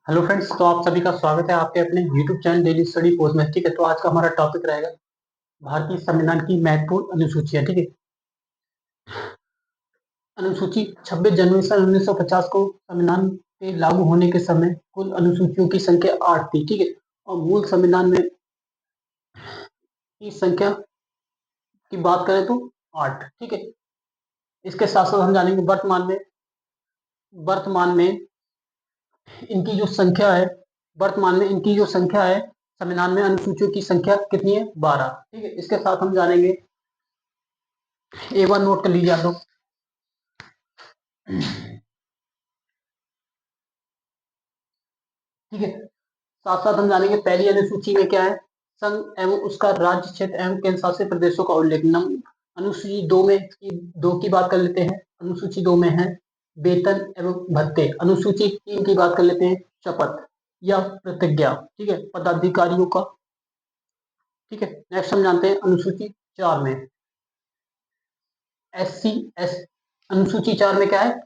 Hello friends, तो आप सभी का स्वागत है आपके अपने YouTube channel daily study post में। ठीक है, तो आज का हमारा टॉपिक रहेगा भारतीय संविधान की महत्वपूर्ण अनुसूचियां। ठीक है, अनुसूची 26 जनवरी सन 1950 को संविधान के लागू होने के समय कुल अनुसूचियों की संख्या 8 थी। ठीक है, और मूल संविधान में की संख्या की बात करें तो 8। ठीक है, इसके साथ साथ हम जानेंगे वर्तमान में इनकी जो संख्या है वर्तमान में इनकी जो संख्या है संविधान में अनुसूचियों की संख्या कितनी है? 12। ठीक है, इसके साथ हम जानेंगे, एक बार नोट कर लीजिए आप लोग। ठीक है, साथ साथ हम जानेंगे पहली अनुसूची में क्या है, संघ एवं उसका राज्य क्षेत्र एवं केंद्र शासित प्रदेशों का उल्लेख। अनुसूची दो की बात कर लेते हैं। अनुसूची 2 में है वेतन एवं भत्ते। अनुसूची 3 की बात कर लेते हैं, शपथ या प्रतिज्ञा। ठीक है, पदाधिकारियों का। ठीक है, नेक्स्ट हम जानते हैं अनुसूची 4 में SC एस अनुसूची 4 में क्या है,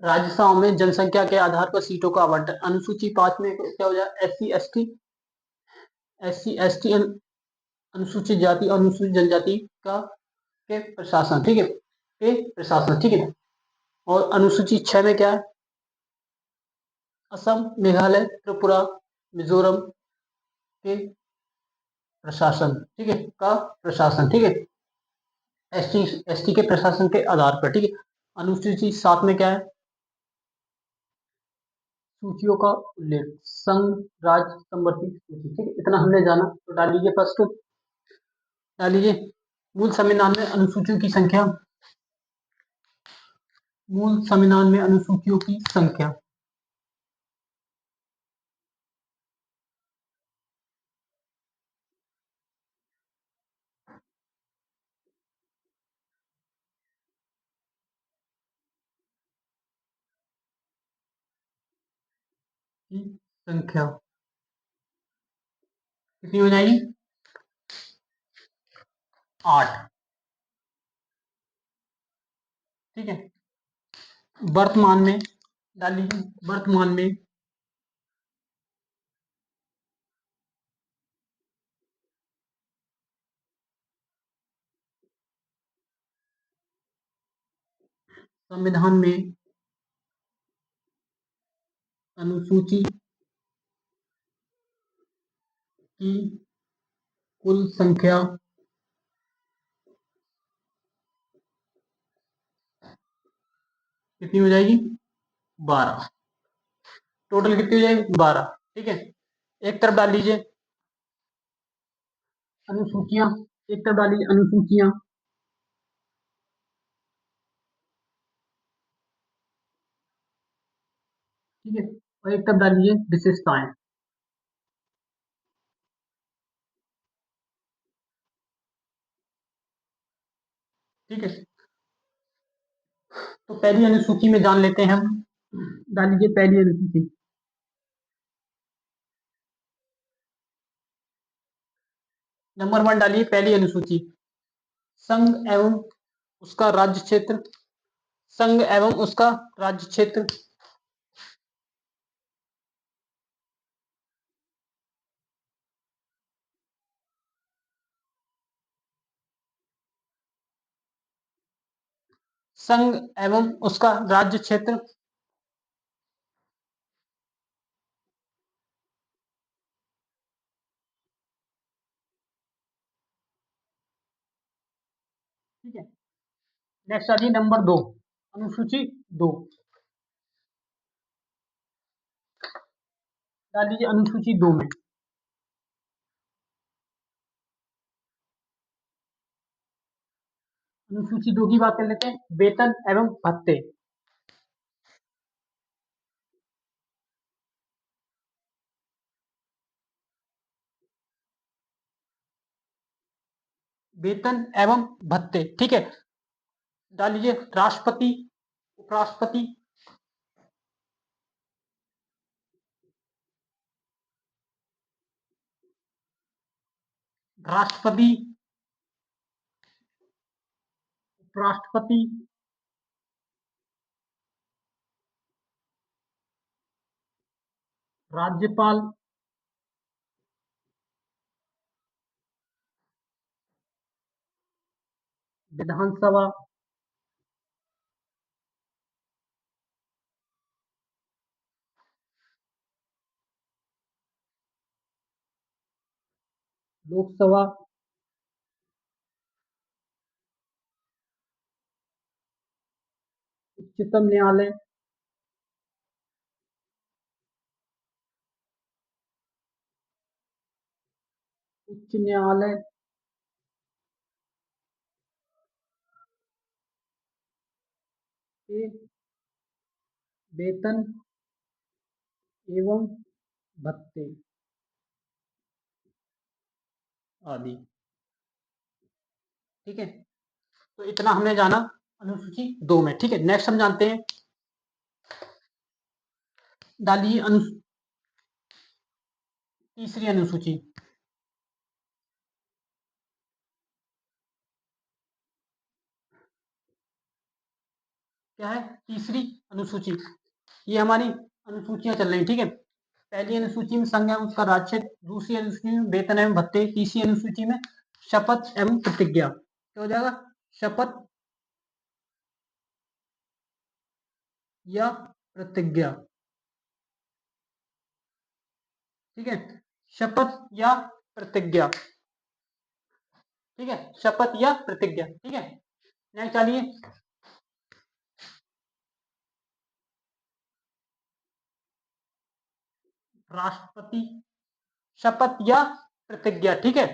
राज्यसभा में जनसंख्या के आधार पर सीटों का आवंटन। अनुसूची 5 में क्या हो जाए, SC ST अनुसूचित जाति और अनुसूचित जनजाति का के प्रशासन। ठीक है, के प्रशासन। ठीक है, और अनुसूची 6 में क्या है, असम, मेघालय, त्रिपुरा, मिजोरम के प्रशासन। ठीक है, का प्रशासन। ठीक है, ST के प्रशासन के आधार पर। ठीक है, अनुसूची 7 में क्या है, सूचियों का उल्लेख, संघ राज्य संवर्ती सूची। ठीक है, इतना हमने जाना, तो डाल लीजिए फर्स्ट, डाल लीजिए मूल संविधान में अनुसूचियों की संख्या। मूल संविधान में अनुसूचियों की संख्या की संख्या कितनी हो जाएगी? 8। ठीक है, वर्तमान में डाल लीजिए, वर्तमान में संविधान में अनुसूची की कुल संख्या कितनी हो जाएगी? 12। टोटल कितनी हो जाएगी? 12। ठीक है, एक तरफ डाल लीजिए अनुसूचियां, एक तरफ डाल लीजिए अनुसूचियां, ठीक है, और एक तरफ डाल लीजिए विशेषताएं। ठीक है, तो पहली अनुसूची में जान लेते हैं हम, डाल लीजिए पहली अनुसूची। नंबर 1 डालिए पहली अनुसूची, संघ एवं उसका राज्य क्षेत्र। संघ एवं उसका राज्य क्षेत्र। संघ एवं उसका राज्य क्षेत्र। ठीक है, नेक्स्ट आ जाइए नंबर 2, अनुसूची 2, डाल लीजिए अनुसूची 2 में। अनुसूची 2 की बात कर लेते हैं, वेतन एवं भत्ते। वेतन एवं भत्ते। ठीक है, डाल लीजिए राष्ट्रपति, उपराष्ट्रपति, राष्ट्रपति, उपराष्ट्रपति, राज्यपाल, विधानसभा, लोकसभा, उच्चतम न्यायालय, उच्च न्यायालय, के वेतन एवं भत्ते आदि। ठीक है, तो इतना हमने जाना अनुसूची 2 में। ठीक है, नेक्स्ट हम जानते हैं, डालिए तीसरी अनुसूची। क्या है? तीसरी अनुसूची। ये हमारी अनुसूचियां चल रही, ठीक है। पहली अनुसूची में संघ एवं उसका राज्य क्षेत्र, दूसरी अनुसूची में वेतन एवं भत्ते, तीसरी अनुसूची में शपथ एवं प्रतिज्ञा। क्या हो जाएगा? शपथ या प्रतिज्ञा। ठीक है, शपथ या प्रतिज्ञा। ठीक है, शपथ या प्रतिज्ञा। ठीक है, नेक्स्ट चलिए, राष्ट्रपति, शपथ या प्रतिज्ञा। ठीक है,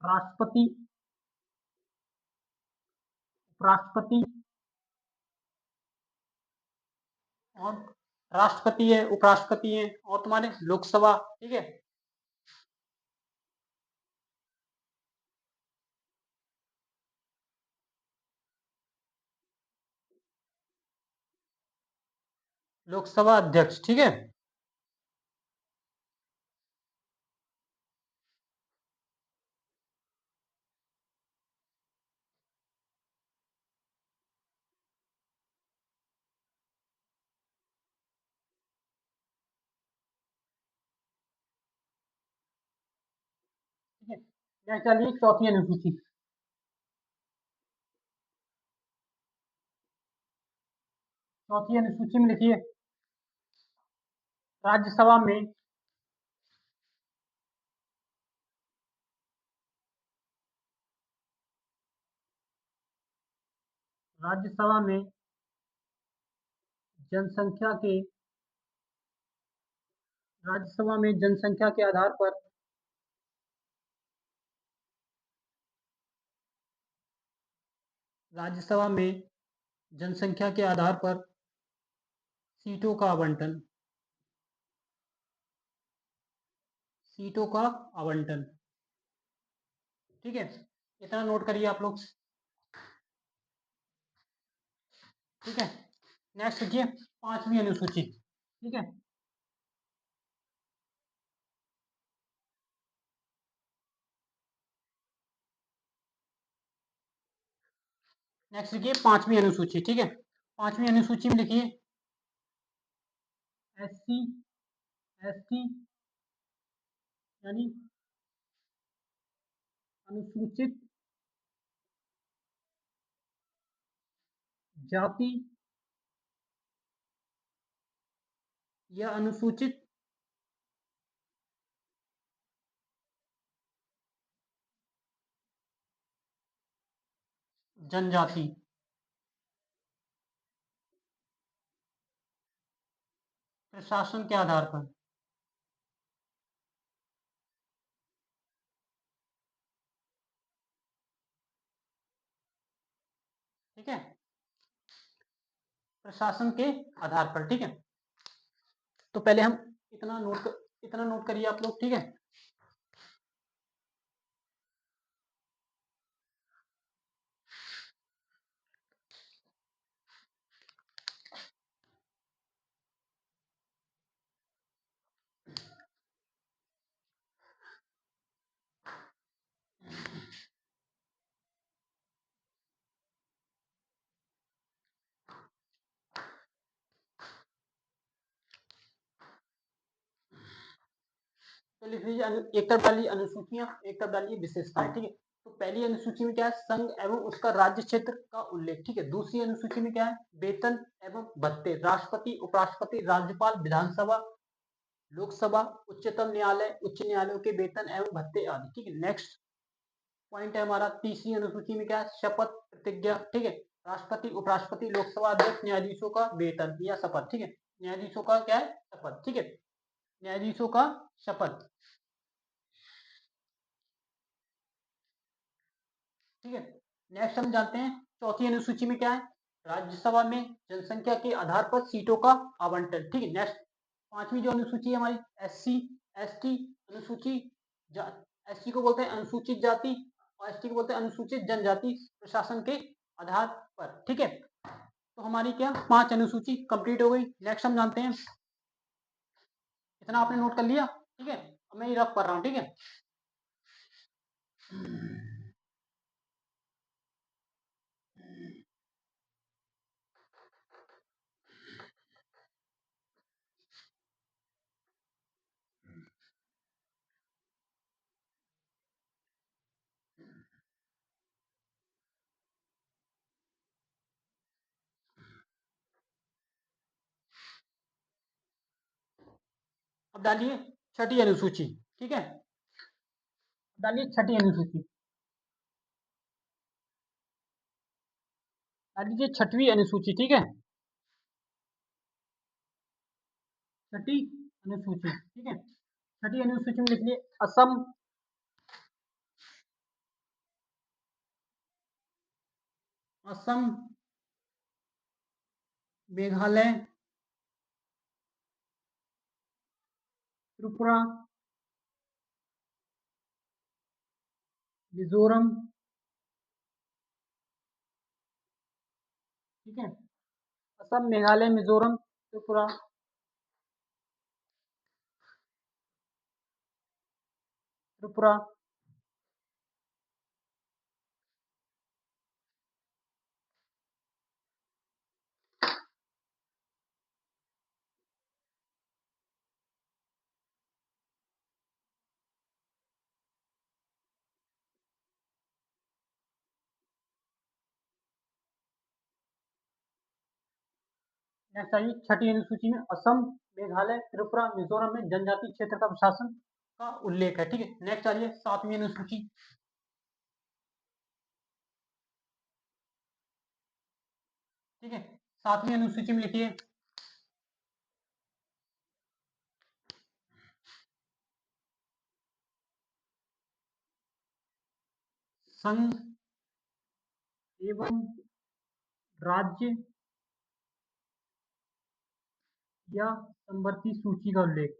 राष्ट्रपति, उपराष्ट्रपति और राष्ट्रपति है, उपराष्ट्रपति है और तुम्हारे लोकसभा। ठीक है, लोकसभा अध्यक्ष। ठीक है, ठीक है, नेक्स्ट चलिए चौथी अनुसूची। चौथी अनुसूची में लिखिए, राज्यसभा में राज्यसभा में जनसंख्या के राज्यसभा में जनसंख्या के आधार पर राज्यसभा में जनसंख्या के आधार पर सीटों का आवंटन, सीटों का आवंटन। ठीक है, इतना नोट करिए आप लोग। ठीक है, नेक्स्ट देखिए, पांचवी अनुसूची। ठीक है, नेक्स्ट देखिए पांचवी अनुसूची। ठीक है, पांचवी अनुसूची में लिखिए, एससी एसटी यानी अनुसूचित जाति या अनुसूचित जनजाति, प्रशासन के आधार पर। ठीक है, प्रशासन के आधार पर। ठीक है, तो पहले हम इतना नोट करिए आप लोग। ठीक है, तो लिख लीजिए एक तरफ डालिए अनुसूचियां, एक तरफ डालिए विशेषताएं, ठीक है। तो पहली अनुसूची में क्या है, संघ एवं उसका राज्य क्षेत्र का उल्लेख, ठीक है। दूसरी अनुसूची में क्या है, वेतन एवं भत्ते, राष्ट्रपति, उपराष्ट्रपति, राज्यपाल, विधानसभा, लोकसभा, उच्चतम न्यायालय, उच्च न्यायालयों के वेतन एवं भत्ते आदि, ठीक है। नेक्स्ट पॉइंट है हमारा, तीसरी अनुसूची में क्या है, शपथ प्रतिज्ञा, ठीक है। राष्ट्रपति, उपराष्ट्रपति, लोकसभा अध्यक्ष, न्यायाधीशों का वेतन या शपथ, ठीक है। न्यायाधीशों का क्या है, शपथ, ठीक है। न्यायाधीशों का शपथ, ठीक है। नेक्स्ट हम जानते हैं चौथी अनुसूची में क्या है, राज्यसभा में जनसंख्या के आधार पर सीटों का आवंटन, ठीक है। नेक्स्ट पांचवी जो अनुसूची है हमारी, एससी एसटी अनुसूची, एससी को बोलते हैं अनुसूचित जाति और एसटी को बोलते हैं अनुसूचित जनजाति, प्रशासन के आधार पर, ठीक है। तो हमारी क्या पांच अनुसूची कंप्लीट हो गई। नेक्स्ट हम जानते हैं, इतना आपने नोट कर लिया, ठीक है। अब मैं ये रफ कर रहा हूँ, ठीक है। अब डालिए छठी अनुसूची, ठीक है। डालिए छठी अनुसूची, डाल दीजिए छठवीं अनुसूची, ठीक है। छठी अनुसूची, ठीक है। छठी अनुसूची में लिखिए असम, असम, मेघालय, त्रिपुरा, मिजोरम, ठीक है। असम, मेघालय, मिजोरम, त्रिपुरा, त्रिपुरा, नेक्स्ट आइए छठी अनुसूची में असम, मेघालय, त्रिपुरा, मिजोरम में जनजाति क्षेत्र का प्रशासन का उल्लेख है, ठीक है। नेक्स्ट आइए सातवीं अनुसूची, ठीक है। सातवीं अनुसूची में लिखिए संघ एवं राज्य या संवर्ती सूची का उल्लेख,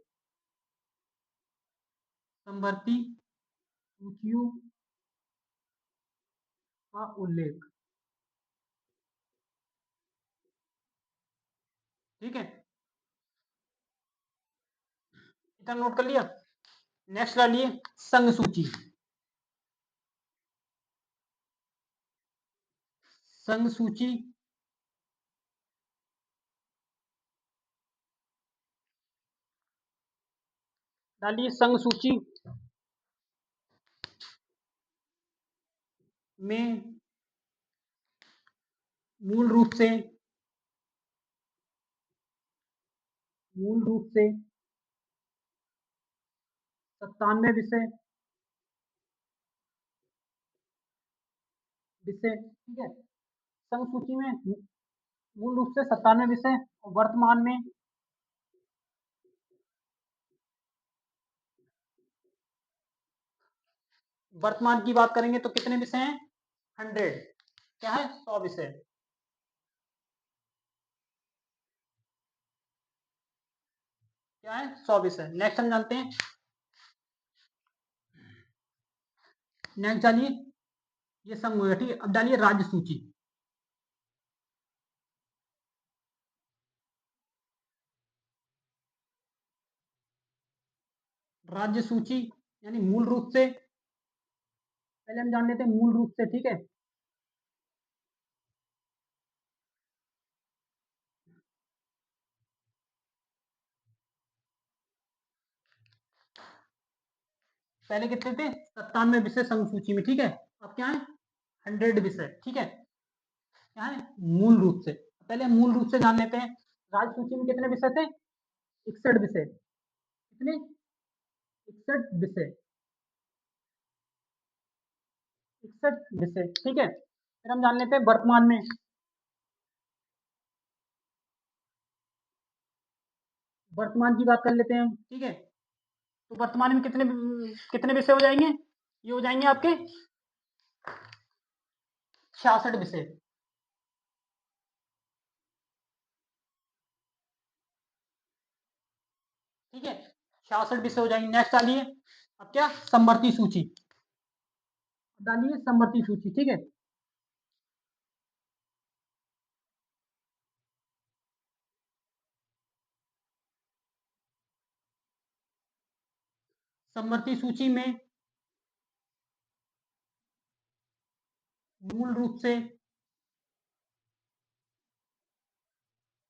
संवर्ती सूचियों का उल्लेख, ठीक है। इतना नोट कर लिया। नेक्स्ट डालिए संघ सूची, संघ सूची, डालिए संघ सूची में मूल रूप से, मूल रूप से 97 विषय, विषय, ठीक है। संघ सूची में मूल रूप से 97 विषय, वर्तमान में, वर्तमान की बात करेंगे तो कितने विषय हैं, 100, क्या है 100 विषय, क्या है 100 विषय। नेक्स्ट हम जानते हैं, नेक्स्ट डालिए, ये संघ हो गया, ठीक है। अब डालिए राज्य सूची, राज्य सूची यानी मूल रूप से, पहले हम जान लेते हैं मूल रूप से, ठीक है। पहले कितने थे? 97 विषय संघ सूची में, ठीक है। अब क्या है? 100 विषय, ठीक है। क्या है? मूल रूप से। पहले मूल रूप से जान लेते हैं। राज्य सूची में कितने विषय थे? 61 विषय। कितने? 61 विषय। 61 विषय, ठीक है। फिर हम जान लेते हैं वर्तमान में। वर्तमान की बात कर लेते हैं हम, ठीक है। तो वर्तमान में कितने कितने विषय हो जाएंगे? ये हो जाएंगे आपके 66 विषय, ठीक है। 66 विषय हो जाएंगे। नेक्स्ट डालिए। अब क्या? समवर्ती सूची डालिए, समवर्ती सूची, ठीक है। समवर्ती सूची में मूल रूप से,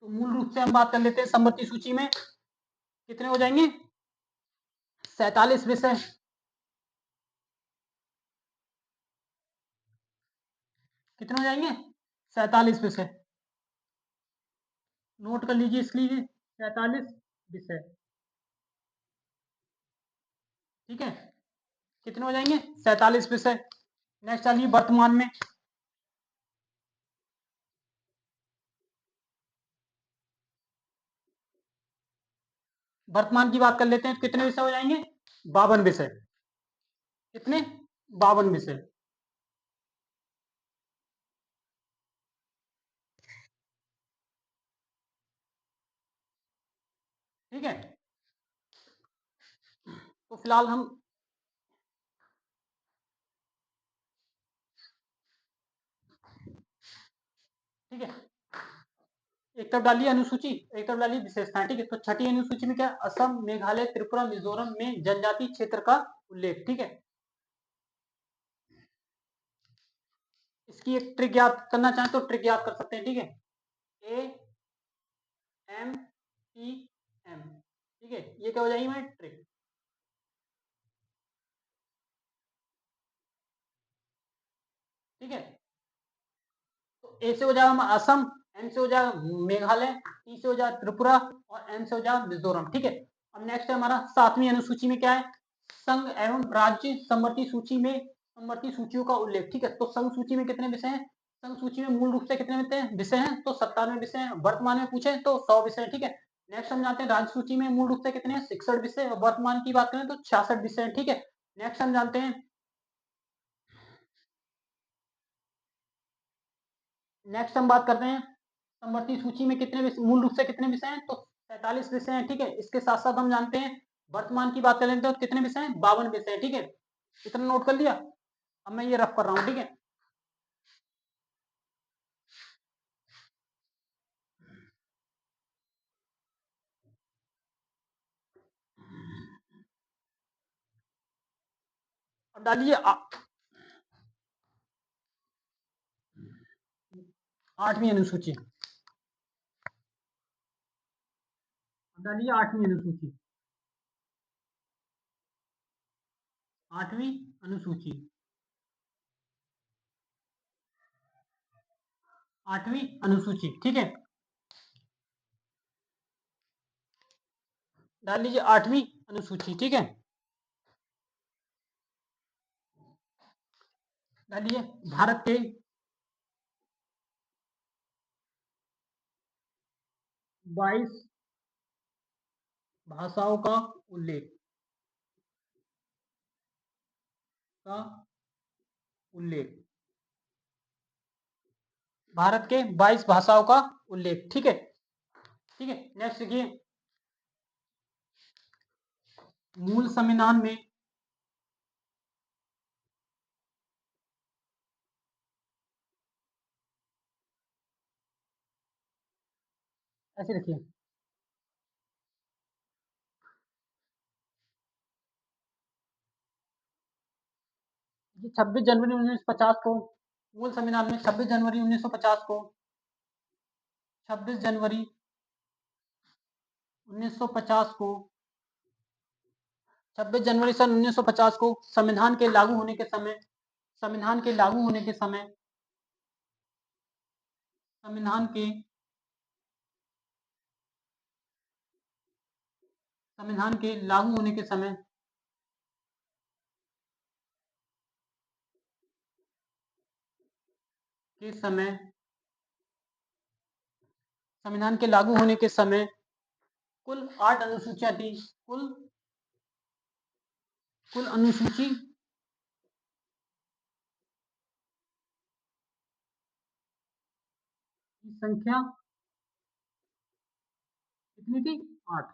तो मूल रूप से हम बात कर लेते हैं। समवर्ती सूची में कितने हो जाएंगे? 47 विषय, कितने हो जाएंगे? 47 विषय। नोट कर लीजिए इसके लिए, 47 विषय, ठीक है। कितने हो जाएंगे? 47 विषय। नेक्स्ट आइए वर्तमान में। वर्तमान की बात कर लेते हैं, कितने विषय हो जाएंगे? 52 विषय। कितने? 52 विषय, ठीक है। तो फिलहाल हम, ठीक है, एक तरफ डालिए अनुसूची, एक तरफ डालिए विशेषताएं, ठीक है। तो छठी अनुसूची में क्या? असम, मेघालय, त्रिपुरा, मिजोरम में जनजातीय क्षेत्र का उल्लेख, ठीक है। इसकी एक ट्रिक याद करना चाहें तो ट्रिक याद कर सकते हैं, ठीक है। ए एम टी एम, ठीक है। ये क्या हो जाएगी हमारी ट्रिक, ठीक है। तो ए से हो जाएगा हमारा असम, एम से हो जाएगा मेघालय, टी से हो जाएगा त्रिपुरा और एम से हो जाएगा मिजोरम, ठीक है। अब नेक्स्ट है हमारा सातवीं अनुसूची में क्या है? संघ एवं राज्य समवर्ती सूची में समवर्ती सूचियों का उल्लेख, ठीक है। तो संघ सूची में कितने विषय हैं? संघ सूची में मूल रूप से कितने विषय हैं? तो 97 विषय हैं। वर्तमान में पूछे तो 100 विषय हैं, ठीक है। नेक्स्ट हम जानते हैं राज्य सूची में मूल रूप से कितने हैं? 66 विषय। और वर्तमान की बात करें तो 66 विषय हैं, ठीक है। नेक्स्ट हम जानते हैं, नेक्स्ट हम बात करते हैं समवर्ती सूची में कितने मूल रूप से कितने विषय हैं? तो 47 विषय हैं, ठीक है। इसके साथ साथ हम जानते हैं वर्तमान की बात करें तो कितने विषय हैं? 52 विषय हैं, ठीक है। इतना नोट कर लिया। अब मैं ये रफ कर रहा हूँ, ठीक है। अब डालिए 8वीं अनुसूची, डालिए 8वीं अनुसूची, 8वीं अनुसूची, 8वीं अनुसूची, ठीक है। डाल लीजिए 8वीं अनुसूची, ठीक है। डालिए भारत के 22 भाषाओं का उल्लेख, का उल्लेख, भारत के 22 भाषाओं का उल्लेख, ठीक है। ठीक है, नेक्स्ट देखिए, मूल संविधान में ऐसे लिखिए, ये 26 जनवरी 1950 को, मूल संविधान में 26 जनवरी 1950 को, 26 जनवरी 1950 को 26 जनवरी सन 1950 को संविधान के लागू होने के समय संविधान के लागू होने के समय संविधान के संविधान के लागू होने के समय के समय संविधान के लागू होने के समय कुल 8 अनुसूचियां थी। कुल कुल अनुसूची की संख्या कितनी थी? 8।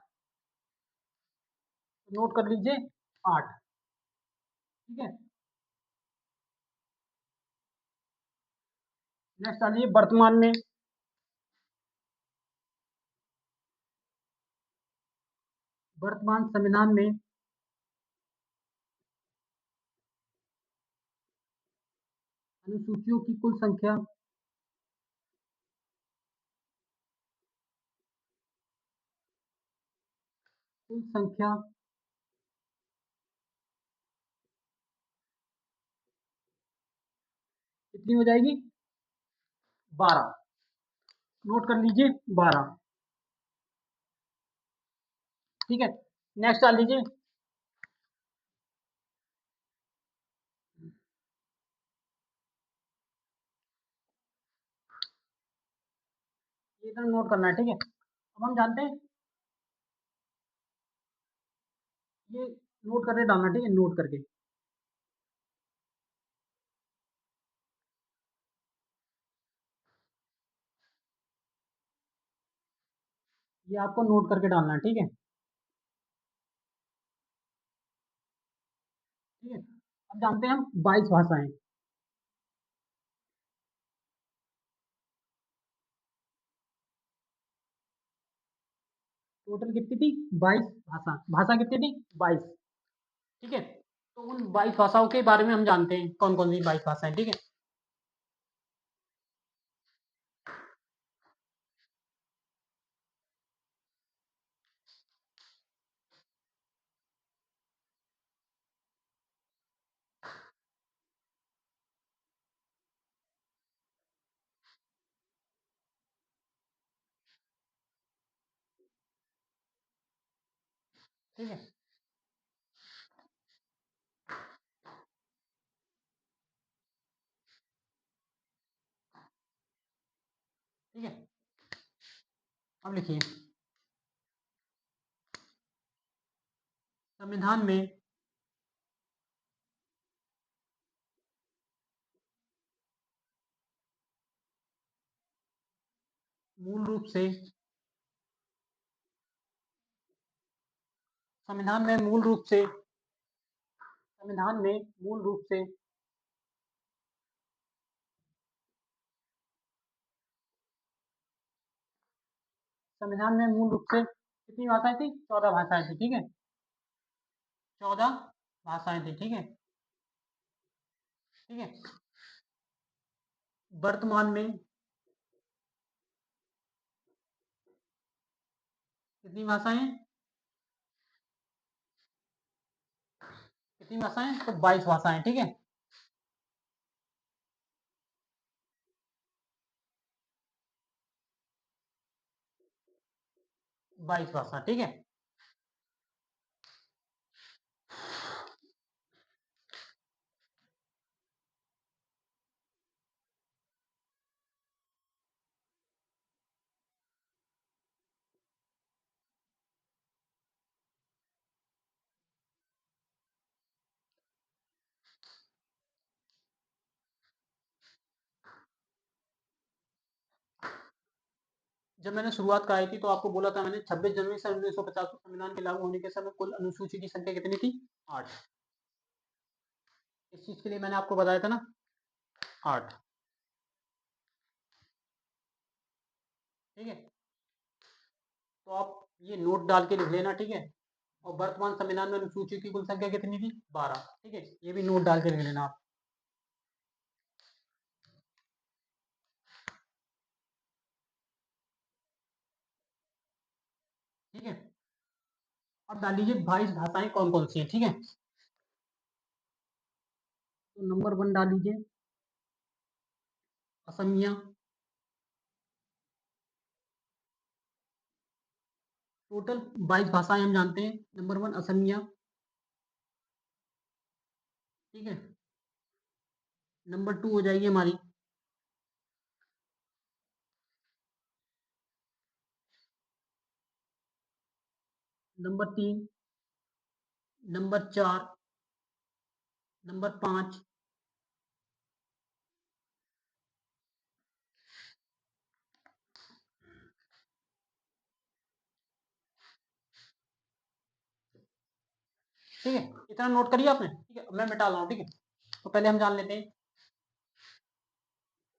नोट कर लीजिए 8। ठीक है, नेक्स्ट आ जाइए वर्तमान संविधान में अनुसूचियों की कुल संख्या कितनी हो जाएगी? 12। नोट कर लीजिए 12। ठीक है, नेक्स्ट आ लीजिए ये इधर नोट करना है। ठीक है, अब हम जानते हैं ये नोट करके डालना। ठीक है, नोट करके ये आपको नोट करके डालना है। ठीक है, ठीक है, अब जानते हैं हम 22 भाषाएं। टोटल कितनी थी? 22 भाषा। भाषा कितनी थी? 22। ठीक है, तो उन 22 भाषाओं के बारे में हम जानते हैं कौन कौन सी 22 भाषाएं। ठीक है, ठीक है, ठीक है, अब लिखिए संविधान में मूल रूप से संविधान में मूल रूप से संविधान में मूल रूप से संविधान में मूल रूप से कितनी भाषाएं थी? 14 भाषाएं थी। ठीक है, 14 भाषाएं थी। ठीक है, ठीक है, वर्तमान में कितनी भाषाएं? कितनी भाषाएं? तो 22 भाषाएं। ठीक है, 22 भाषा। ठीक है, जब मैंने शुरुआत कराई थी तो आपको बोला था मैंने 26 जनवरी सन 1950 को संविधान के लागू होने के समय कुल अनुसूची की संख्या कितनी थी? 8। इस चीज के लिए मैंने आपको बताया था ना 8। ठीक है, तो आप ये नोट डाल के लिख लेना। ठीक है, और वर्तमान संविधान में अनुसूची की कुल संख्या कितनी थी? 12। ठीक है, ये भी नोट डाल के लिख लेना आप। ठीक है, अब डाल लीजिए 22 भाषाएं कौन कौन सी हैं, ठीक है। तो नंबर 1 डाल लीजिए असमिया। टोटल 22 भाषाएं हम जानते हैं। नंबर 1 असमिया, ठीक है। नंबर 2 हो जाएगी हमारी नंबर 3, नंबर 4, नंबर 5, ठीक है। इतना नोट करिए आपने, ठीक है। मैं मिटा रहा हूँ, ठीक है। तो पहले हम जान लेते हैं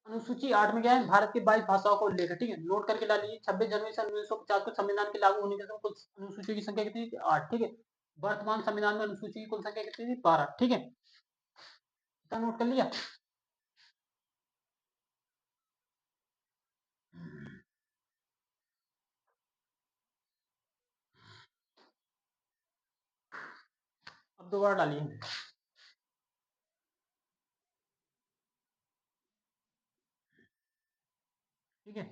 अनुसूची 8 में क्या है, भारत की 22 भाषाओं का उल्लेख है, ठीक है। नोट करके डालिए 26 जनवरी सन 1950 को संविधान के लागू होने के समय कुल अनुसूचियों की संख्या कितनी थी, 8, ठीक है। वर्तमान संविधान में अनुसूची की कुल संख्या कितनी थी, 12, ठीक है। इतना नोट कर लिया। अब दोबारा डालिए, ठीक है।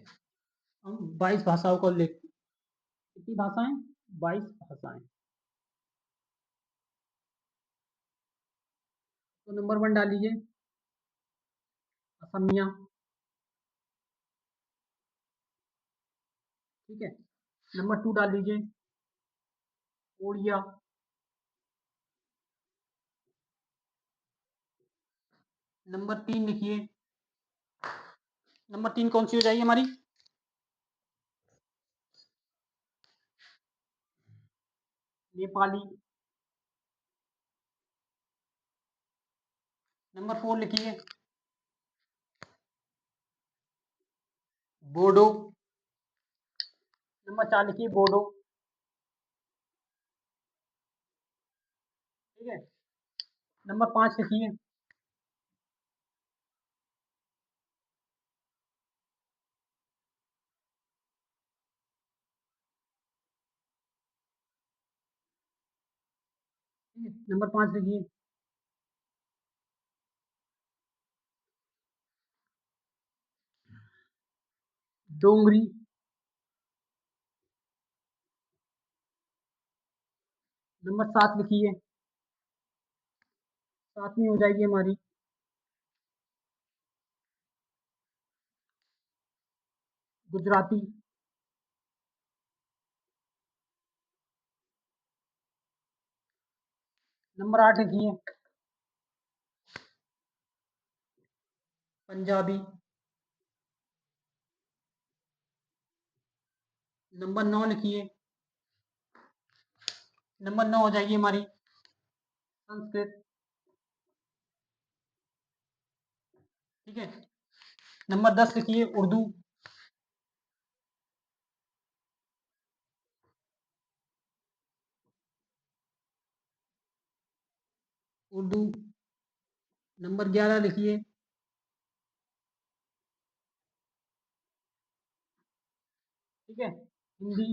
हम 22 भाषाओं का उल्लेख, कितनी भाषाएं, 22 भाषाएं। तो नंबर 1 डाल लीजिए असमिया, ठीक है। नंबर 2 डाल लीजिए ओडिया। नंबर 3 लिखिए, नंबर 3 कौन सी हो जाएगी हमारी, नेपाली। नंबर 4 लिखिए बोडो। नंबर 4 लिखिए बोडो, ठीक है। नंबर 5 लिखिए नंबर 5 लिखिए डोंगरी। नंबर 7 लिखिए, 7वीं हो जाएगी हमारी गुजराती। नंबर 8 लिखिए पंजाबी। नंबर 9 लिखिए, नंबर 9 हो जाएगी हमारी संस्कृत, ठीक है। नंबर 10 लिखिए उर्दू। उर्दू। नंबर 11 लिखिए, ठीक है, हिंदी।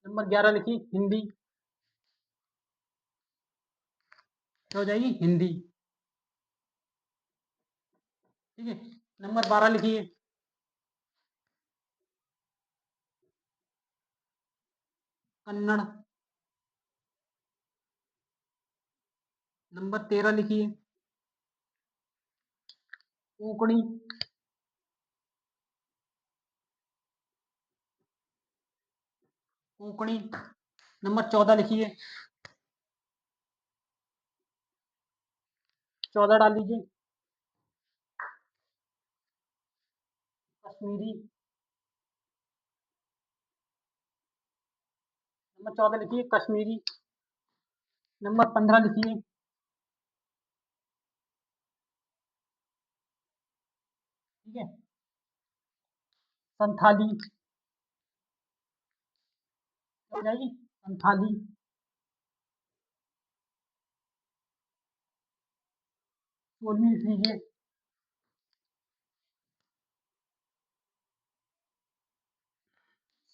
नंबर 11 लिखिए हिंदी, क्या हो जाएगी, हिंदी, ठीक है। नंबर 12 लिखिए कन्नड़। नंबर 13 लिखिए कोंकणी। कोंकणी। नंबर 14 लिखिए, 14 डाल दीजिए कश्मीरी। नंबर 14 लिखिए कश्मीरी। नंबर 15 लिखिए ठीक है संथाली, हो जाएगी संथाली। 16वीं लिख लीजिए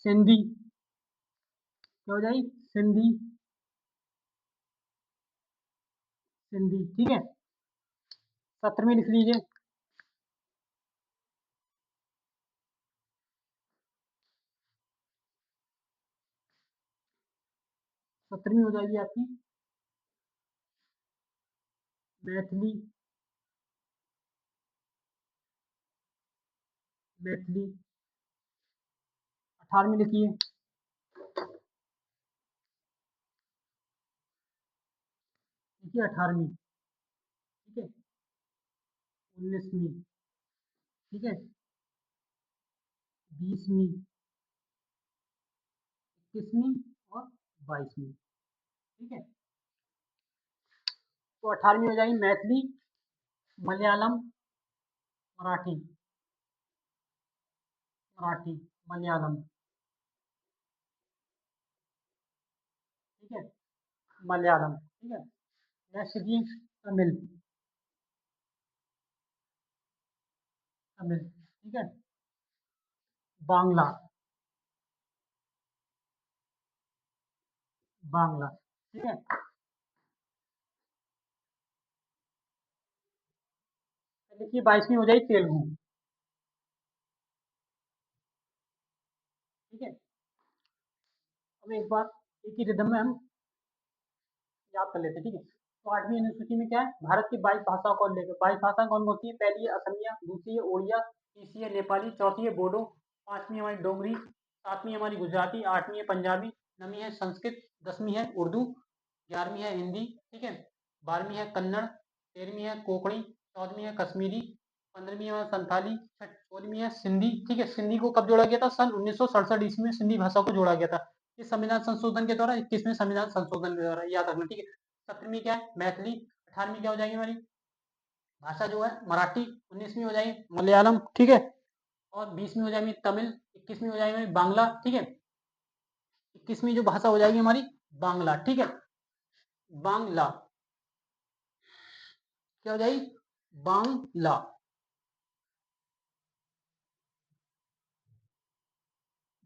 सिंधी, क्या हो जाएगी? सिंधी, सिंधी, ठीक है। 17वीं लिख लीजिए। 17वीं हो जाएगी आपकी मैथिली, मैथिली। 18वीं लिखिए। लिखिए 18वीं, ठीक है। 19वीं, ठीक है। 20वीं, 21वीं और 22वीं, ठीक है। तो 18वीं हो जाएगी मैथिली, मलयालम, मराठी, मराठी, मलयालम, ठीक है। मलयालम, ठीक है। नेक्स्ट जी तमिल, तमिल, ठीक है। बांग्ला, बांग्ला, ठीक है। देखिए 22वीं हो जाएगी तेलुगु, ठीक है। अब एक बार एक ही रिदम में हम याद कर लेते हैं, ठीक है। तो 8वीं अनुसूची में क्या है? भारत की 22 भाषाओं को लेकर 22 भाषाएं कौन कौन सी है? पहली है असमिया, दूसरी है उड़िया, तीसरी है नेपाली, चौथी है बोडो, 5वीं हमारी डोगरी, 7वीं हमारी गुजराती, 8वीं है पंजाबी, 9वीं है संस्कृत, 10वीं है उर्दू, 11वीं है हिंदी, ठीक है। 12वीं है कन्नड़, 13वीं है कोंकणी, 14वीं है कश्मीरी, 15वीं है संथाली, 16वीं है सिंधी, ठीक है। सिंधी को कब जोड़ा गया था? सन 1967 ईस्वी में सिंधी भाषा को जोड़ा गया था। इस संविधान संशोधन के द्वारा, 21वें संविधान संशोधन के द्वारा, याद रखना, ठीक है। 17वीं क्या है? मैथिली। 18वीं क्या हो जाएगी हमारी भाषा जो है? मराठी। 19वीं हो जाएगी मलयालम, ठीक है। और 20वीं हो जाएगी तमिल। 21वीं हो जाएगी हमारी बांग्ला, ठीक है। 21वीं जो भाषा हो जाएगी हमारी बांग्ला, ठीक है। बांग्ला, क्या हो जाएगी? बांग्ला,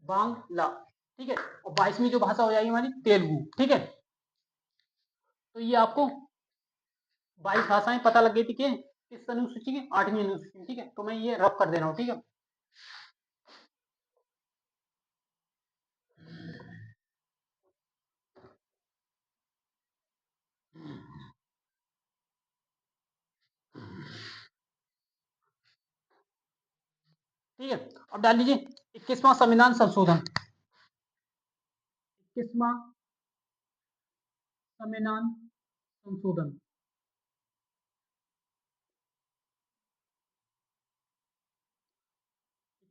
बांग्ला, ठीक है। और 22वीं जो भाषा हो जाएगी हमारी तेलुगु, ठीक है। तो ये आपको 22 भाषाएं पता लग गई थी कि किस अनुसूची की? 8वीं अनुसूची, ठीक है। तो मैं ये रफ कर दे रहा हूँ, ठीक है। ठीक है। अब डाल लीजिए 21वां संविधान संशोधन, 21वां संविधान संशोधन,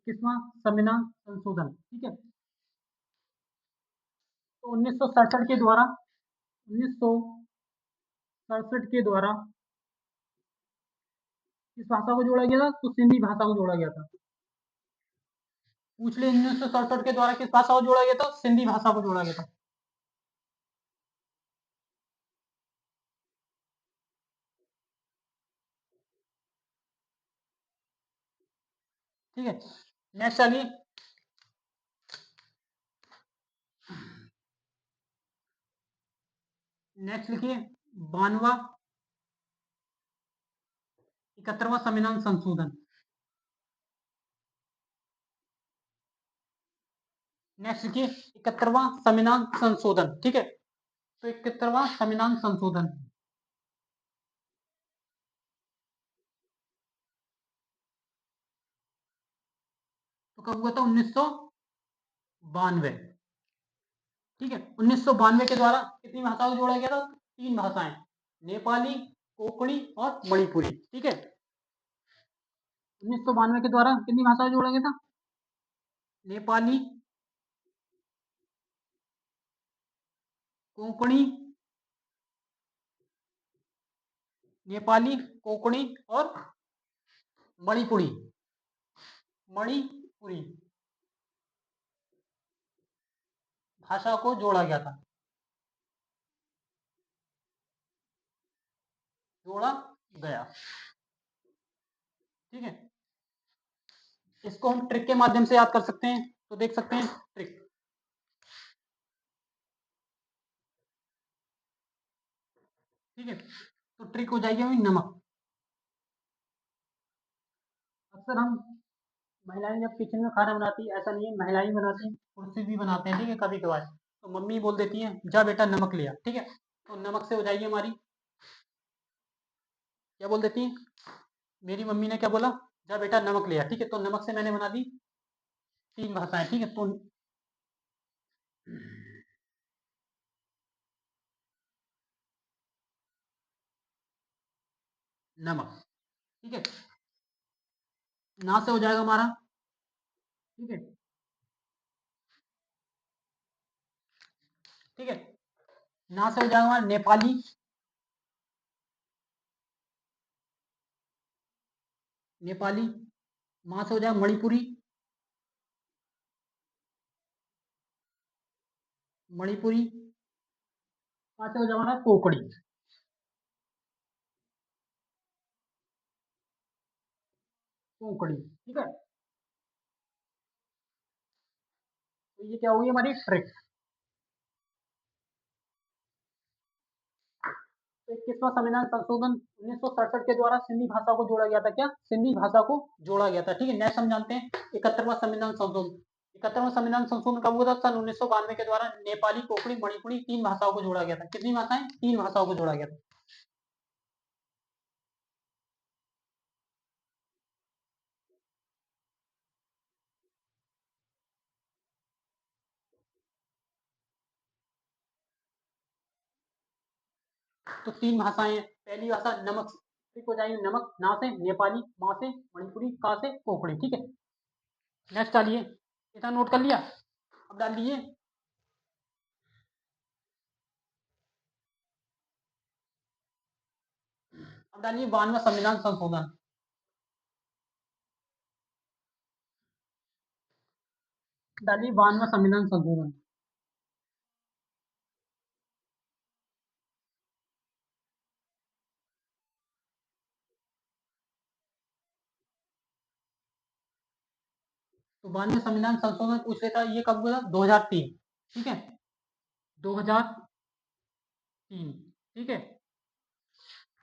21वां संविधान संशोधन, ठीक है। तो 1967 के द्वारा, 1967 के द्वारा किस भाषा को जोड़ा गया था? तो सिंधी भाषा को जोड़ा गया था। पूछ ले, 1967 के द्वारा किस भाषा को जोड़ा गया था? सिंधी भाषा को जोड़ा गया था, ठीक है। नेक्स्ट चलिए, नेक्स्ट लिखिए 92वां 71वां संविधान संशोधन। नेक्स्ट लिखिए 71वां संविधान संशोधन, ठीक है। तो 71वां संविधान संशोधन तो कब हुआ था? 1992, ठीक है। 1992 के द्वारा कितनी भाषाओं को जोड़ा गया था? 3 भाषाएं, नेपाली, कोंकणी और मणिपुरी, ठीक है। 1992 के द्वारा कितनी भाषाओं को जोड़ा गया था? नेपाली, कोंकणी, नेपाली, कोंकणी और मणिपुरी, मणिपुरी भाषा को जोड़ा गया था, जोड़ा गया, ठीक है। इसको हम ट्रिक के माध्यम से याद कर सकते हैं। तो देख सकते हैं ट्रिक। ठीक है, तो ट्रिक हो जाएगी हमें नमक। अक्सर हम महिलाएं जब किचन में खाना बनाती है, ऐसा नहीं है महिलाएं बनाती हैं, पुरुष भी बनाते हैं, ठीक है, कभी कभार। तो मम्मी बोल देती है जा बेटा नमक लिया, ठीक है, तो नमक से हो जाएगी हमारी, क्या बोल देती है, मेरी मम्मी ने क्या बोला, जा बेटा नमक लिया, ठीक है, तो नमक से मैंने बना दी 3 भाषाएं, ठीक है, तो नमक, ठीक है, ना से हो जाएगा हमारा, ठीक है, ठीक है, ना से हो जाएगा हमारा नेपाली, नेपाली, माँ से हो जाएगा मणिपुरी, मणिपुरी, पा से हो जाएगा हमारा कोकड़ी, कोकड़ी, ठीक है, तो ये क्या होगी हमारी ट्रिक। तो 21वां संविधान संशोधन 1967 के द्वारा सिंधी भाषा को जोड़ा गया था, क्या सिंधी भाषा को जोड़ा गया था, ठीक है। नेक्स्ट हम जानते हैं 71वां संविधान संशोधन। 71वां संविधान संशोधन कब हुआ था, सन 1992 के द्वारा नेपाली, कोंकणी, मणिपुरी 3 भाषाओं को जोड़ा गया था। कितनी भाषाएं, 3 भाषाओं को जोड़ा गया था। तो 3 भाषाएं हैं। पहली भाषा नमक, ठीक हो जाएगी नमक, ना से नेपाली, मा से मणिपुरी, का से कोंकणी, ठीक है। नेक्स्ट डालिए, इतना नोट कर लिया, अब डाल दीजिए, अब डालिए 92वां संविधान संशोधन। डालिए 92वां संविधान संशोधन। तो 92 संविधान संशोधन पूछ लेता है, ये कब हुआ था, 2003, ठीक है, 2003, ठीक है,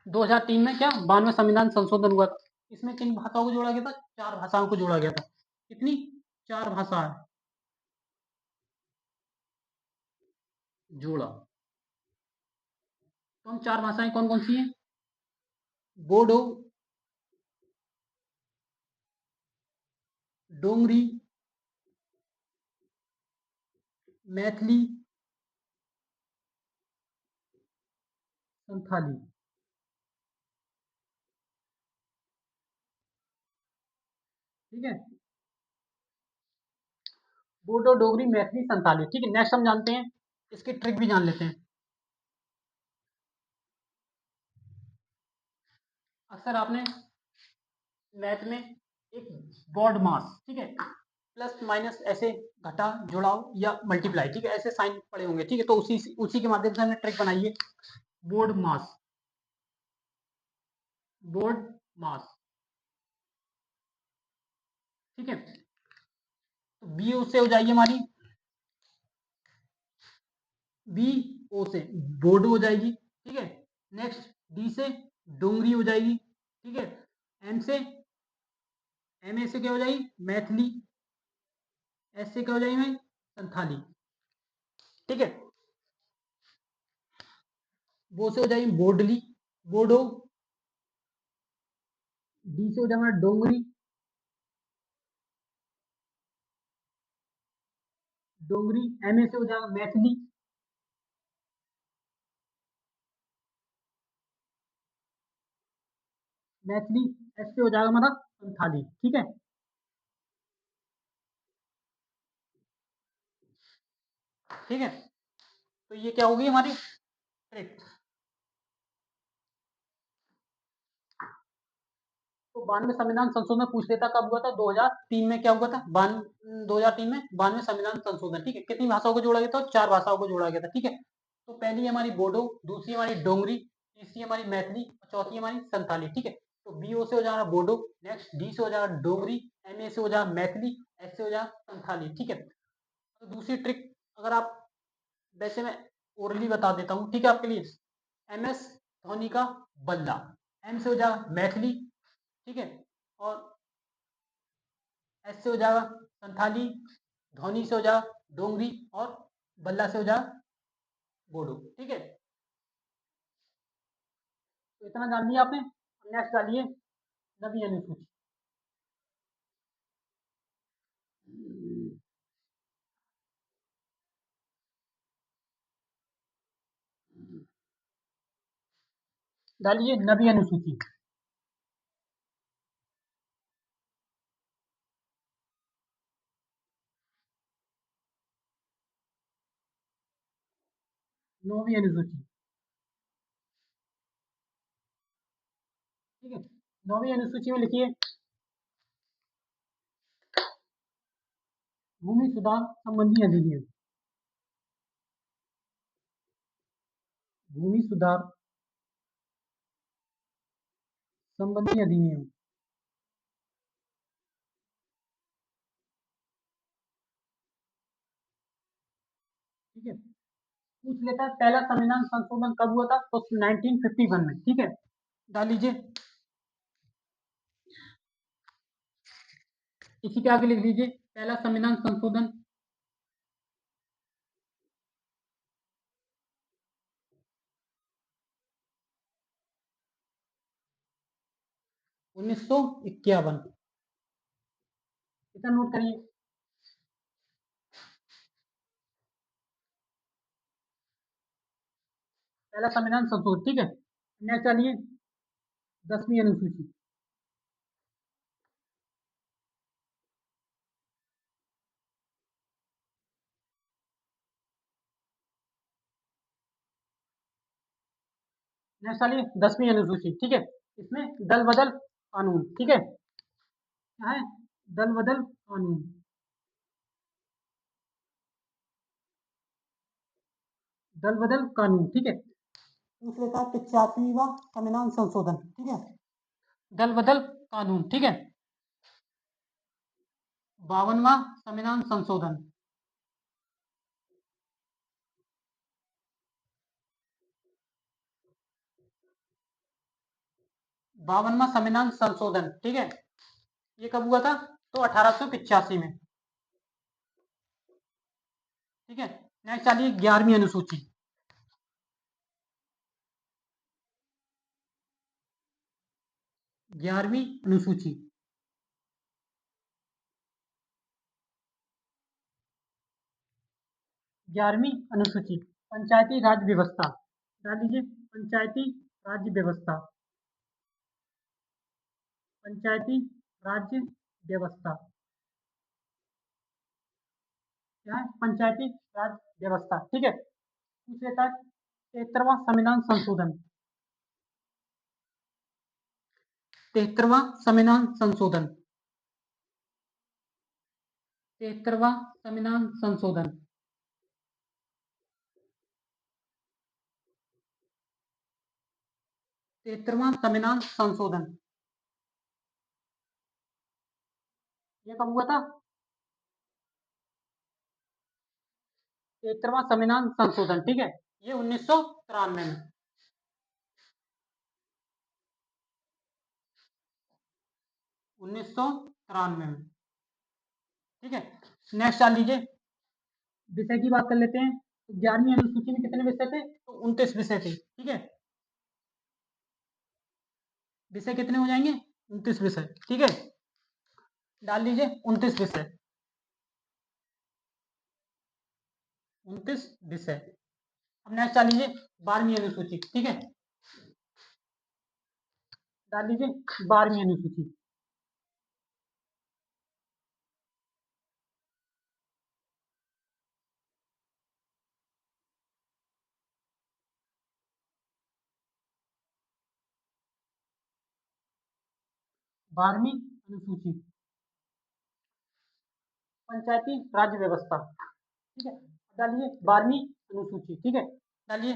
2003 में क्या 92 संविधान संशोधन हुआ था। इसमें किन भाषाओं को जोड़ा गया था, 4 भाषाओं को जोड़ा गया था। कितनी, 4 भाषाएं जोड़ा। तो हम 4 भाषाएं कौन कौन सी हैं, बोडो, डोंगरी, मैथिली, संथाली, ठीक है, बोडो, डोगरी, मैथिली, संथाली, ठीक है। नेक्स्ट हम जानते हैं, इसकी ट्रिक भी जान लेते हैं। अक्सर आपने मैथ में एक बॉड मास, ठीक है, प्लस माइनस ऐसे घटा जोड़ाव या मल्टीप्लाई, ठीक है, ऐसे साइन पड़े होंगे, ठीक है, तो उसी उसी के माध्यम से हमने ट्रिक बनाई है, बोर्ड मास, बोर्ड मास, ठीक है, तो बी से हो जाएगी हमारी, बी ओ से बोर्ड हो जाएगी, ठीक है। नेक्स्ट डी से डोंगरी हो जाएगी, ठीक है। एम से, एम ए से क्या हो जाएगी, मैथिली, एस से क्या हो जाएगी मैं, संथाली, ठीक है। वो से हो जाएगी बोर्डली, बोडो, डी से हो जाएगा डोंगरी, डोंगरी, एम ए से हो जाएगा मैथिली, मैथिली, एस से हो जाएगा हमारा संथाली, ठीक है, ठीक है। तो ये क्या होगी हमारी ट्रिक। तो 92 संविधान संशोधन पूछ लेता कब हुआ था, 2003 में क्या हुआ था, 2003 में 92 संविधान संशोधन, ठीक है। कितनी भाषाओं को जोड़ा गया था, 4 भाषाओं को जोड़ा गया था, ठीक है। तो पहली हमारी बोडो, दूसरी हमारी डोंगरी, तीसरी हमारी मैथिली और चौथी हमारी संथाली, ठीक है। तो BO से हो जाएगा बोडो, नेक्स्ट D से हो जाएगा डोगरी, MA से हो जाएगा मैथिली, S से हो जाएगा संथाली। ठीक है, तो दूसरी ट्रिक अगर आप, वैसे मैं ओरली बता देता हूँ, ठीक है आपके लिए। MS धोनी का बल्ला, M से हो जाएगा मैथिली, ठीक है, और S से हो जाएगा संथाली, धोनी से हो जाएगा डोंगरी, और बल्ला से हो जाएगा बोडो। ठीक है, तो इतना जान लिया आपने। नेक्स्ट डालिए नवी अनुसूची। डालिए नवी अनुसूची। नौवीं अनुसूची, ठीक है। नौवीं अनुसूची में लिखिए भूमि सुधार संबंधी अधिनियम। भूमि सुधार संबंधी अधिनियम। ठीक है, पूछ लेता है पहला संविधान संशोधन कब हुआ था, तो 1951 में। ठीक है, डाल लीजिए। इसी के आगे लिख लीजिए पहला संविधान संशोधन 1951। इतना नोट करिए। पहला संविधान संशोधन, ठीक है। नेक्स्ट चलिए 10वीं अनुसूची। नेक्स्ट चलिए 10वीं अनुसूची, ठीक है। इसमें दल बदल कानून, ठीक है। क्या है? दल बदल कानून। दल बदल कानून, ठीक है। पूछ लेता है 85वां संविधान संशोधन, ठीक है। दल बदल कानून, ठीक है। 52वां संविधान संशोधन। 52वां संविधान संशोधन, ठीक है। ये कब हुआ था? तो 1885 में। ठीक है, नेक्स्ट चलिए 11वीं अनुसूची। 11वीं अनुसूची। 11वीं अनुसूची पंचायती राज व्यवस्था। डाल दीजिए पंचायती राज्य व्यवस्था। पंचायती राज्य व्यवस्था। क्या है? पंचायती राज व्यवस्था, ठीक है। पूछ लेता है 73वां संविधान संशोधन। 73वां संविधान संशोधन। 73वां संविधान संशोधन। 73वां संविधान संशोधन। ये कब हुआ था? 73वां संविधान संशोधन, ठीक है। ये 1993 में। 1993 में, ठीक है। नेक्स्ट आ लीजिए विषय की बात कर लेते हैं। तो 11वीं अनुसूची में कितने विषय थे? तो 29 विषय थे, ठीक है। विषय कितने हो जाएंगे? 29 विषय, ठीक है। डाल लीजिए 29 विषय। 29 विषय। अब नेक्स्ट आ लीजिए 12वीं अनुसूची, ठीक है। डाल लीजिए 12वीं अनुसूची। बारहवीं अनुसूची पंचायती राज्य व्यवस्था, ठीक है। डालिए 12वीं अनुसूची, ठीक है। डालिए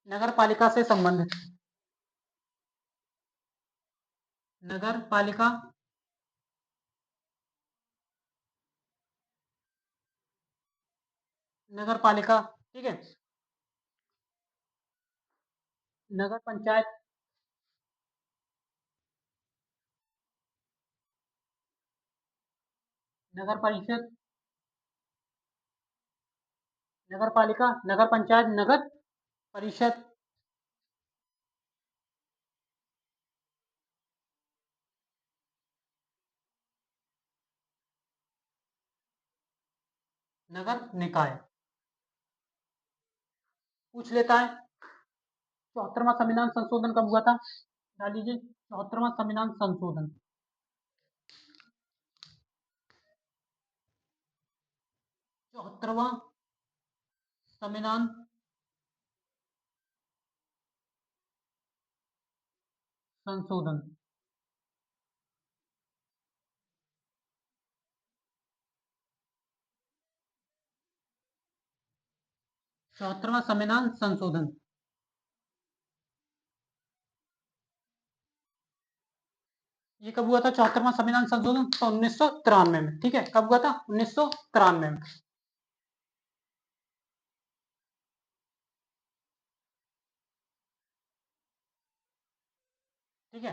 नगर पालिका से संबंधित। नगर पालिका, नगर पालिका, ठीक है। नगर पंचायत, नगर परिषद, नगर पालिका, नगर पंचायत, नगर परिषद, नगर निकाय। पूछ लेता है 74वां संविधान संशोधन कब हुआ था? डाल लीजिए 74वां संविधान संशोधन। 74वां संविधान संशोधन। 74वां संविधान संशोधन ये कब हुआ था? 74वां संविधान संशोधन तो 1993 में, ठीक है। कब हुआ था? 1993 में, ठीक है।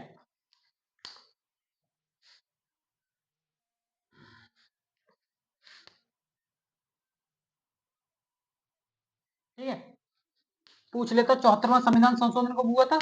ठीक है, पूछ लेता 74वां संविधान संशोधन कब हुआ था?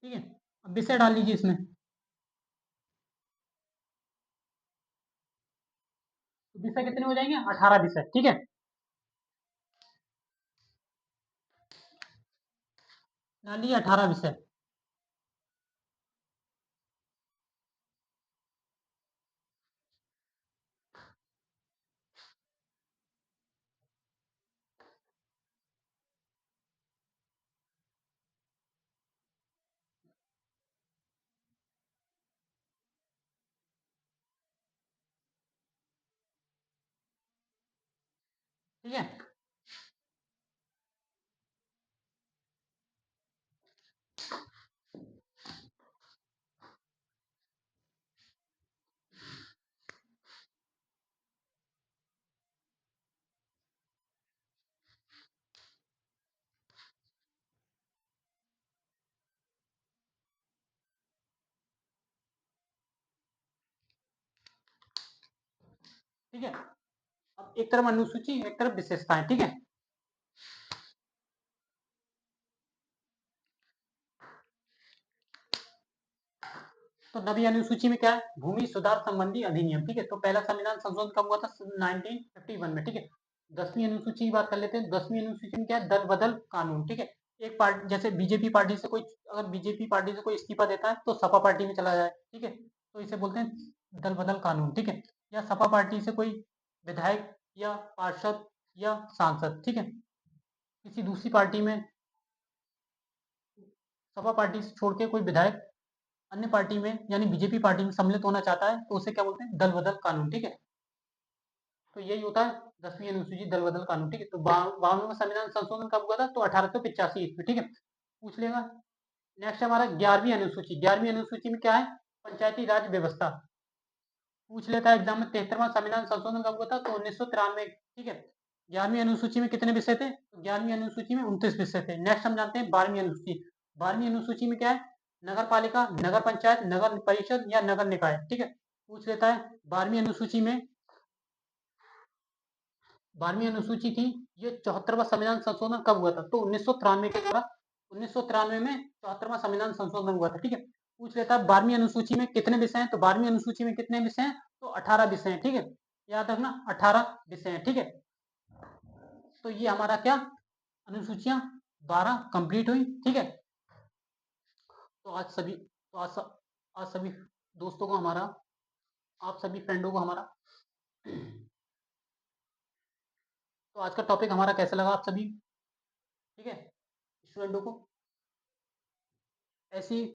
ठीक है, अब विषय डाल लीजिए इसमें। तो विषय कितने हो जाएंगे? 18 विषय, ठीक है। डालिए 18 विषय। ठीक है, ठीक है। अब एक तरफ अनुसूची, एक तरफ विशेषताएं, ठीक है। तो नवी अनुसूची में क्या है? भूमि सुधार संबंधी अधिनियम, ठीक है। तो पहला संविधान संशोधन कब हुआ था? 1951 में, ठीक है। 10वीं अनुसूची की बात कर लेते हैं। 10वीं अनुसूची में क्या है? दल बदल कानून, ठीक है। एक पार्टी जैसे बीजेपी पार्टी से कोई, अगर बीजेपी पार्टी से कोई इस्तीफा देता है तो सपा पार्टी में चला जाए, ठीक है। तो इसे बोलते हैं दल बदल कानून, ठीक है। या सपा पार्टी से कोई विधायक या पार्षद या सांसद, ठीक है, किसी दूसरी पार्टी में, सपा पार्टी से छोड़ के कोई विधायक अन्य पार्टी में यानी बीजेपी पार्टी में सम्मिलित होना चाहता है तो उसे क्या बोलते हैं? दल बदल कानून, ठीक है। तो यही होता है 10वीं अनुसूची, दल बदल कानून, ठीक है। तो 52वां संविधान संशोधन कब हुआ था? तो 1885 ईस्वी, ठीक है। पूछ लेगा। नेक्स्ट हमारा 11वीं अनुसूची। 11वीं अनुसूची में क्या है? पंचायती राज व्यवस्था। पूछ लेता है एग्जाम में 73वां संविधान संशोधन कब हुआ था? तो 1993, ठीक है। 11वीं अनुसूची में कितने विषय थे? तो 11वीं अनुसूची में 29 विषय थे। नेक्स्ट हम जानते हैं 12वीं अनुसूची। 12वीं अनुसूची में क्या है? नगर पालिका, नगर पंचायत, नगर परिषद या नगर निकाय, ठीक है। पूछ लेता है 12वीं अनुसूची में, 12वीं अनुसूची थी, ये 74वां संविधान संशोधन कब हुआ था? तो 1993 के द्वारा, 1993 में 74वां संविधान संशोधन हुआ था, ठीक है। पूछ लेता है 12वीं अनुसूची में कितने विषय हैं? तो 12वीं अनुसूची में कितने विषय हैं? तो 18 विषय हैं, ठीक है। याद रखना 18 विषय हैं, ठीक है। तो ये हमारा क्या, अनुसूचियां 12 कंप्लीट हुई, ठीक है। तो आज सभी, आज सभी दोस्तों को हमारा, आप सभी फ्रेंडों को हमारा, तो आज का टॉपिक हमारा कैसा लगा आप सभी? ठीक है स्टूडेंटों को। ऐसी